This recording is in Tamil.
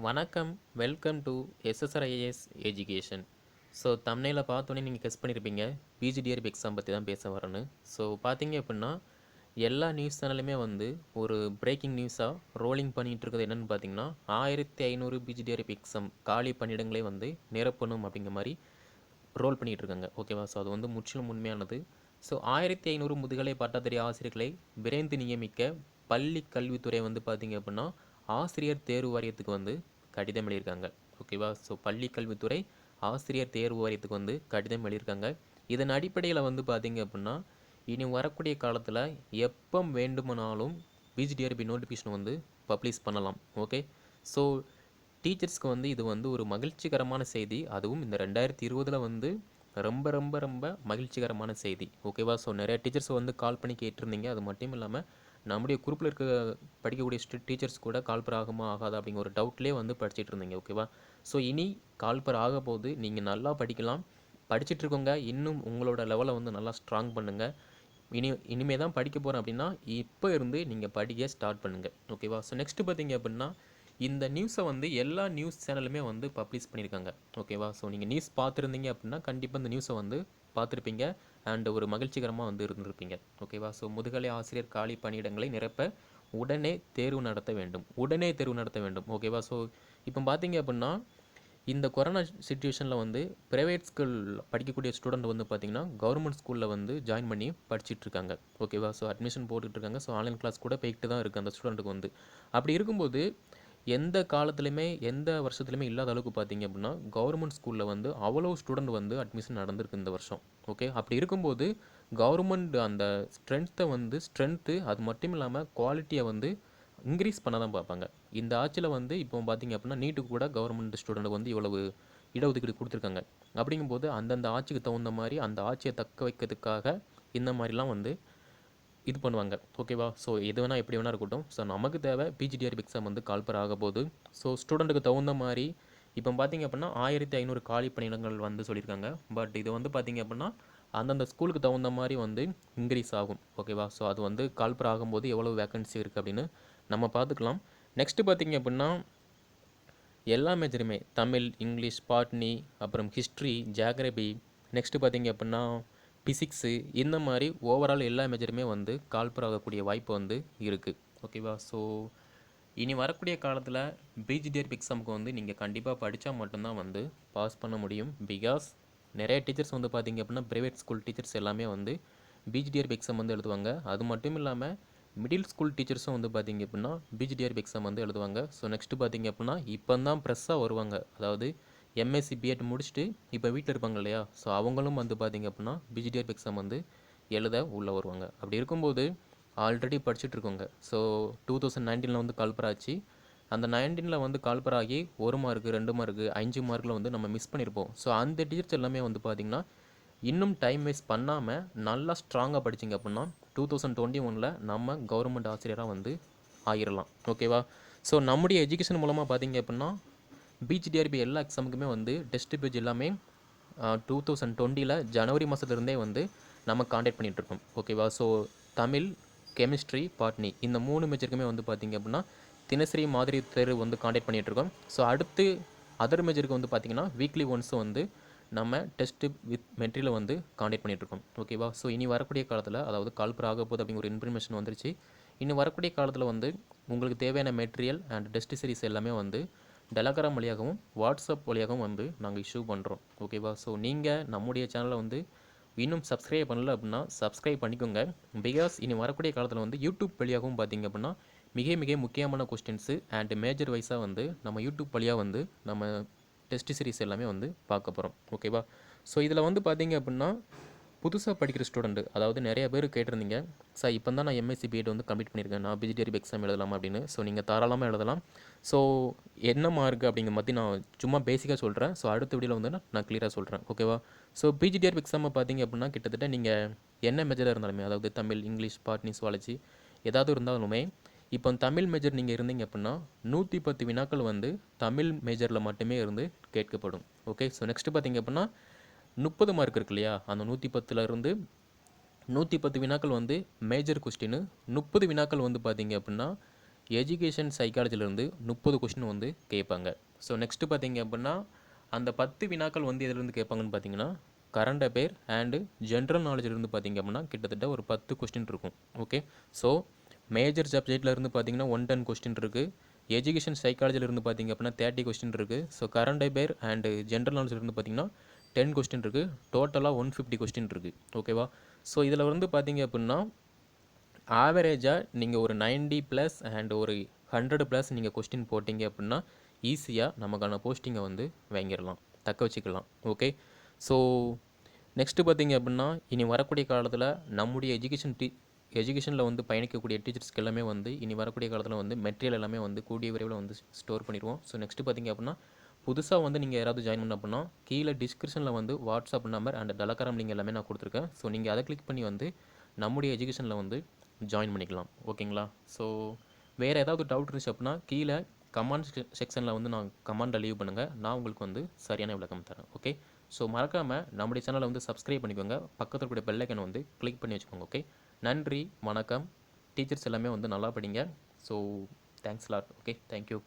வணக்கம். Welcome to SSRIAS education. So தம்ப்நெயில பார்த்தோன்னே நீங்கள் கெஸ் பண்ணியிருப்பீங்க பிஜிடிஆர்பி எக்ஸாம் பற்றி தான் பேச வரேன்னு. ஸோ பார்த்தீங்க அப்படின்னா எல்லா நியூஸ் சேனலுமே வந்து ஒரு பிரேக்கிங் நியூஸாக ரோலிங் பண்ணிகிட்டு இருக்கிறது என்னென்னு பார்த்தீங்கன்னா 1500 பிஜிடிஆர்பி எக்ஸாம் காலி பணியிடங்களே வந்து நிரப்பணும் அப்படிங்கிற மாதிரி ரோல் பண்ணிகிட்டு இருக்காங்க. ஓகேவா? ஸோ அது வந்து முற்றிலும் உண்மையானது. ஸோ 1500 முதுகலை பட்டதாரி ஆசிரியர்களை விரைந்து நியமிக்க பள்ளி கல்வித்துறை வந்து பார்த்தீங்க அப்படின்னா ஆசிரியர் தேர்வு வாரியத்துக்கு வந்து கடிதம் எழுதியிருக்காங்க. ஓகேவா? ஸோ பள்ளி கல்வித்துறை ஆசிரியர் தேர்வு வாரியத்துக்கு வந்து கடிதம் எழுதியிருக்காங்க. இதன் அடிப்படையில் வந்து பார்த்தீங்க அப்படின்னா இனி வரக்கூடிய காலத்தில் எப்போ வேண்டுமானாலும் பிஜிடிஆர்பி நோட்டிஃபிகேஷன் வந்து பப்ளிஷ் பண்ணலாம். ஓகே. ஸோ டீச்சர்ஸ்க்கு வந்து இது வந்து ஒரு மகிழ்ச்சிகரமான செய்தி. அதுவும் இந்த 2020 வந்து ரொம்ப ரொம்ப ரொம்ப மகிழ்ச்சிகரமான செய்தி. ஓகேவா? ஸோ நிறைய டீச்சர்ஸ் வந்து கால் பண்ணி கேட்டிருந்தீங்க. அது மட்டும் இல்லாமல் நம்முடைய குரூப்பில் இருக்க படிக்கக்கூடிய டீச்சர்ஸ் கூட கால்பர் ஆகுமா ஆகாதா அப்படிங்கிற ஒரு டவுட்லேயே வந்து படிச்சுட்டு இருந்தீங்க. ஓகேவா? ஸோ இனி கால்பர் ஆக போது நீங்கள் நல்லா படிக்கலாம். படிச்சுட்டு இருக்கோங்க, இன்னும் உங்களோட லெவலை வந்து நல்லா ஸ்ட்ராங் பண்ணுங்கள். இனிமே தான் படிக்க போகிறேன் அப்படின்னா இப்போ இருந்து நீங்கள் படிக்க ஸ்டார்ட் பண்ணுங்கள். ஓகேவா? ஸோ நெக்ஸ்ட்டு பார்த்தீங்க அப்படின்னா இந்த நியூஸை வந்து எல்லா நியூஸ் சேனலுமே வந்து பப்ளிஷ் பண்ணியிருக்காங்க. ஓகேவா? ஸோ நீங்கள் நியூஸ் பார்த்துருந்தீங்க அப்படின்னா கண்டிப்பாக இந்த நியூஸை வந்து பார்த்துருப்பீங்க அண்ட் ஒரு மகிழ்ச்சிகரமாக வந்து இருந்திருப்பீங்க. ஓகேவா? ஸோ முதுகலை ஆசிரியர் காலி பணியிடங்களை நிரப்ப உடனே தேர்வு நடத்த வேண்டும். ஓகேவா? ஸோ இப்போ பார்த்தீங்க அப்படின்னா இந்த கொரோனா சிச்சுவேஷனில் வந்து ப்ரைவேட் ஸ்கூல் படிக்கக்கூடிய ஸ்டூடெண்ட் வந்து பார்த்திங்கன்னா கவர்மெண்ட் ஸ்கூலில் வந்து ஜாயின் பண்ணி படிச்சுட்டு இருக்காங்க. ஓகேவா? ஸோ அட்மிஷன் போட்டுக்கிட்டு இருக்காங்க. ஸோ ஆன்லைன் கிளாஸ் கூட போய்கிட்டு தான் இருக்குது அந்த ஸ்டூடெண்ட்டுக்கு வந்து. அப்படி இருக்கும்போது எந்த காலத்துலையுமே எந்த வருஷத்துலையுமே இல்லாத அளவுக்கு பார்த்தீங்க அப்படின்னா கவர்மெண்ட் ஸ்கூலில் வந்து அவ்வளோ ஸ்டூடெண்ட் வந்து அட்மிஷன் நடந்திருக்கு இந்த வருஷம். ஓகே. அப்படி இருக்கும்போது கவர்மெண்ட் அந்த ஸ்ட்ரென்த்து அது மட்டும் இல்லாமல் குவாலிட்டியை வந்து இன்க்ரீஸ் பண்ண தான் பார்ப்பாங்க. இந்த ஆட்சியில் வந்து இப்போ பார்த்தீங்க அப்படின்னா நீட்டுக்கு கூட கவர்மெண்ட் ஸ்டூடெண்ட்டுக்கு வந்து இவ்வளவு இடஒதுக்கீடு கொடுத்துருக்காங்க. அப்படிங்கும்போது அந்தந்த ஆட்சிக்கு தகுந்த மாதிரி அந்த ஆட்சியை தக்க வைக்கிறதுக்காக இந்த மாதிரிலாம் வந்து இது பண்ணுவாங்க. ஓகேவா? ஸோ எது வேணால் எப்படி வேணால் இருக்கட்டும். ஸோ நமக்கு தேவை பிஜிடிஆர்பி எக்ஸாம் வந்து கால்பர் ஆக போகுது. ஸோ ஸ்டூடெண்ட்டுக்கு தகுந்த மாதிரி இப்போ பார்த்தீங்க அப்படின்னா 1500 காலி பணியிடங்கள் வந்து சொல்லியிருக்காங்க. பட் இது வந்து பார்த்தீங்க அப்படின்னா அந்தந்த ஸ்கூலுக்கு தகுந்த மாதிரி வந்து இன்க்ரீஸ் ஆகும். ஓகேவா? ஸோ அது வந்து கால்பர் ஆகும்போது எவ்வளோ வேக்கன்சி இருக்குது அப்படின்னு நம்ம பார்த்துக்கலாம். நெக்ஸ்ட்டு பார்த்தீங்க அப்படின்னா எல்லா மேஜருமே தமிழ், இங்கிலீஷ், பாட்னி, அப்புறம் ஹிஸ்ட்ரி, ஜியாகிரபி, நெக்ஸ்ட்டு பார்த்தீங்க அப்படின்னா பிசிக்ஸு, இந்த மாதிரி ஓவரால் எல்லா மேஜருமே வந்து கால்பர் ஆகக்கூடிய வாய்ப்பு வந்து இருக்குது. ஓகேவா? ஸோ இனி வரக்கூடிய காலத்தில் பிஜிடிஆர்பி எக்ஸாமுக்கு வந்து நீங்கள் கண்டிப்பாக படித்தா மட்டும்தான் வந்து பாஸ் பண்ண முடியும். பிகாஸ் நிறைய டீச்சர்ஸ் வந்து பார்த்திங்க அப்படின்னா ப்ரைவேட் ஸ்கூல் டீச்சர்ஸ் எல்லாமே வந்து பிஜிடிஆர்பி எக்ஸாம் வந்து எழுதுவாங்க. அது மட்டும் இல்லாமல் மிடில் ஸ்கூல் டீச்சர்ஸும் வந்து பார்த்திங்க அப்படின்னா பிஜிடிஆர்பி எக்ஸாம் வந்து எழுதுவாங்க. ஸோ நெக்ஸ்ட்டு பார்த்திங்க அப்படின்னா இப்போ தான் ப்ரெஸ்ஸாக வருவாங்க. அதாவது எம்எஸ்சி பிஎட் முடிச்சுட்டு இப்போ வீட்டில் இருப்பாங்க இல்லையா? ஸோ அவங்களும் வந்து பார்த்திங்க அப்படின்னா பிஜிடிஆர்பி எக்ஸாம் வந்து எழுத உள்ளே வருவாங்க. அப்படி இருக்கும்போது ஆல்ரெடி படிச்சுட்ருக்கோங்க. ஸோ 2019 வந்து கால்பர் ஆச்சு. அந்த 19 வந்து கால்பர் ஆகி 1 மார்க்கு 2 மார்க்கு 5 மார்க்கில் வந்து நம்ம மிஸ் பண்ணியிருப்போம். ஸோ அந்த டீச்சர்ஸ் எல்லாமே வந்து பார்த்திங்கன்னா இன்னும் டைம் வேஸ்ட் பண்ணாமல் நல்லா ஸ்ட்ராங்காக படிச்சிங்க அப்படின்னா 2021 நம்ம கவர்மெண்ட் ஆசிரியராக வந்து ஆகிடலாம். ஓகேவா? ஸோ நம்முடைய எஜுகேஷன் மூலமாக பார்த்திங்க அப்படின்னா பிஜிடிஆர்பி எல்லா எக்ஸாமுக்குமே வந்து டெஸ்ட் பேஜ் எல்லாமே 2020 ஜனவரி மாதத்துலேருந்தே வந்து நம்ம காண்டாக்ட் பண்ணிகிட்ருக்கோம். ஓகேவா? ஸோ தமிழ், கெமிஸ்ட்ரி, பாட்னி இந்த 3 மேஜருக்குமே வந்து பார்த்திங்க அப்படின்னா தினசரி மாதிரி தேர்வு வந்து காண்டாக்ட் பண்ணிகிட்ருக்கோம். ஸோ அடுத்து அதர் மேஜருக்கு வந்து பார்த்திங்கன்னா வீக்லி ஒன்ஸும் வந்து நம்ம டெஸ்ட்டு வித் மெட்டீரியலை வந்து காண்டாக்ட் பண்ணிகிட்ருக்கோம். ஓகேவா? ஸோ இனி வரக்கூடிய காலத்தில் அதாவது கால்பர் ஆக போகுது அப்படிங்கிற ஒரு இன்ஃபர்மேஷன் வந்துருச்சு. இனி வரக்கூடிய காலத்தில் வந்து உங்களுக்கு தேவையான மெட்டீரியல் அண்ட் டெஸ்ட் சீரிஸ் எல்லாமே வந்து டெலகிராம் வழியாகவும் வாட்ஸ்அப் வழியாகவும் வந்து நாங்கள் இஷ்யூ பண்ணுறோம். ஓகேவா? ஸோ நீங்கள் நம்முடைய சேனலை வந்து இன்னும் சப்ஸ்கிரைப் பண்ணல அப்படின்னா சப்ஸ்கிரைப் பண்ணிக்கோங்க. பிகாஸ் இனி வரக்கூடிய காலத்தில் வந்து யூடியூப் வழியாகவும் பார்த்திங்க அப்படின்னா மிக மிக முக்கியமான கொஸ்டின்ஸு அண்ட் மேஜர் வைஸாக வந்து நம்ம யூடியூப் வழியாக வந்து நம்ம டெஸ்ட் சீரிஸ் எல்லாமே வந்து பார்க்க போகிறோம். ஓகேவா? ஸோ இதில் வந்து பார்த்திங்க அப்படின்னா புதுசாக படிக்கிற ஸ்டூடெண்ட்டு அதாவது நிறைய பேர் கேட்டிருந்தீங்க, சார் இப்போ தான் நான் எம்எஸ்சி பிஎட் வந்து கம்ப்ளீட் பண்ணியிருக்கேன், நான் பிஜிடிஆர்பி எக்ஸாம் எழுதலாமா அப்படின்னு. ஸோ நீங்கள் தாராளமாக எழுதலாம். ஸோ என்ன மார்க் அப்படிங்கிற மாதிரி நான் சும்மா பேசிக்காக சொல்கிறேன். ஸோ அடுத்த வீடியோவில் வந்து நான் கிளியராக சொல்கிறேன். ஓகேவா? ஸோ பிஜிடிஆர்பி எக்ஸாமை பார்த்தீங்க அப்படின்னா கிட்டத்தட்ட நீங்கள் என்ன மேஜராக இருந்தாலுமே அதாவது தமிழ், இங்கிலீஷ், பாட்னி, சுவாலஜி ஏதாவது இருந்தாலுமே இப்போ தமிழ் மேஜர் நீங்கள் இருந்தீங்க அப்படின்னா 110 வினாக்கள் வந்து தமிழ் மேஜரில் மட்டுமே இருந்து கேட்கப்படும். ஓகே. ஸோ நெக்ஸ்ட்டு பார்த்திங்க அப்படின்னா 30 மார்க் இருக்கு இல்லையா? அந்த 110 110 வினாக்கள் வந்து மேஜர் கொஸ்டின், 30 வினாக்கள் வந்து பார்த்திங்க அப்படின்னா எஜுகேஷன் சைக்காலஜிலேருந்து 30 கொஸ்டின் வந்து கேட்பாங்க. ஸோ நெக்ஸ்ட்டு பார்த்தீங்க அப்படின்னா அந்த 10 வினாக்கள் வந்து எதுலேருந்து கேட்பாங்கன்னு பார்த்தீங்கன்னா கரண்ட் அஃபேர் அண்டு ஜென்ரல் நாலேஜிலிருந்து பார்த்தீங்க அப்படின்னா கிட்டத்தட்ட ஒரு 10 கொஸ்டின் இருக்கும். ஓகே, ஸோ மேஜர் சப்ஜெக்ட்லேருந்து பார்த்தீங்கன்னா 110 கொஸ்டின் இருக்குது. எஜுகேஷன் சைக்காலஜிலேருந்து பார்த்தீங்க அப்படின்னா 30 கொஸ்டின் இருக்குது. So current affair and general நாலேஜிலேருந்து பார்த்தீங்கன்னா 10 கொஸ்டின் இருக்குது. டோட்டலாக 150 கொஸ்டின் இருக்குது. ஓகேவா? ஸோ இதில் வந்து பார்த்தீங்க அப்படின்னா ஆவரேஜாக நீங்கள் ஒரு 90+ அண்ட் ஒரு 100+ நீங்கள் கொஸ்டின் போட்டிங்க அப்படின்னா ஈஸியாக நமக்கான போஸ்டிங்கை வந்து வாங்கிடலாம், தக்க வச்சுக்கலாம். ஓகே, ஸோ நெக்ஸ்ட்டு பார்த்தீங்க அப்படின்னா இனி வரக்கூடிய காலத்தில் நம்முடைய எஜுகேஷனில் வந்து பயணிக்கக்கூடிய டீச்சர்ஸ்க்கு எல்லாமே வந்து இனி வரக்கூடிய காலத்தில் வந்து மெட்டீரியல் எல்லாமே வந்து கூடிய விரைவில் வந்து ஸ்டோர் பண்ணிடுவோம். ஸோ நெக்ஸ்ட்டு பார்த்தீங்க அப்படின்னா புதுசாக வந்து நீங்கள் யாராவது ஜாயின் பண்ண அப்படின்னா கீழே டிஸ்கிரிப்ஷனில் வந்து WhatsApp number and Telegram link எல்லாமே நான் கொடுத்துருக்கேன். ஸோ நீங்கள் அதை கிளிக் பண்ணி வந்து நம்முடைய எஜுகேஷனில் வந்து ஜாயின் பண்ணிக்கலாம். ஓகேங்களா? ஸோ வேறு ஏதாவது டவுட் இருந்துச்சு அப்படின்னா கீழே கமெண்ட் செக்ஷனில் வந்து நான் கமெண்ட்டை லீவ் பண்ணுங்கள், நான் உங்களுக்கு வந்து சரியான விளக்கம் தரேன். ஓகே, ஸோ மறக்காமல் நம்முடைய சேனலை வந்து சப்ஸ்கிரைப் பண்ணிக்கோங்க, பக்கத்தில் கூடிய பெல் ஐக்கனை வந்து கிளிக் பண்ணி வச்சுக்கோங்க. ஓகே, நன்றி, வணக்கம். டீச்சர்ஸ் எல்லாமே வந்து நல்லா படிங்க. So thanks lot. Okay, thank you.